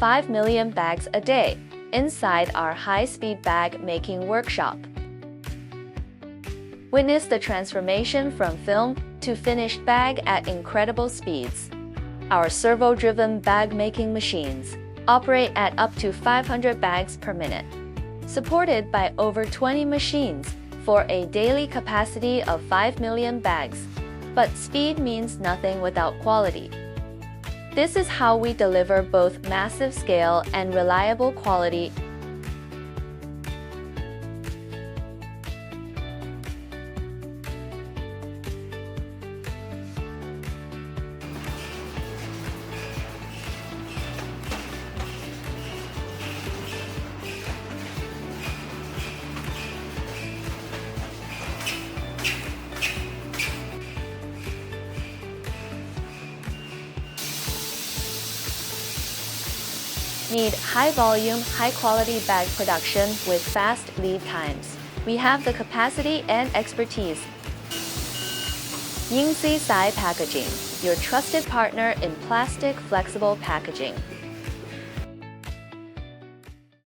5 million bags a day inside our high-speed bag-making workshop. Witness the transformation from film to finished bag at incredible speeds. Our servo-driven bag-making machines operate at up to 500 bags per minute, supported by over 20 machines for a daily capacity of 5 million bags. But speed means nothing without quality. This is how we deliver both massive scale and reliable quality. Need high-volume, high-quality bag production with fast lead times. We have the capacity and expertise. YINGZHICAI Packaging, your trusted partner in plastic flexible packaging.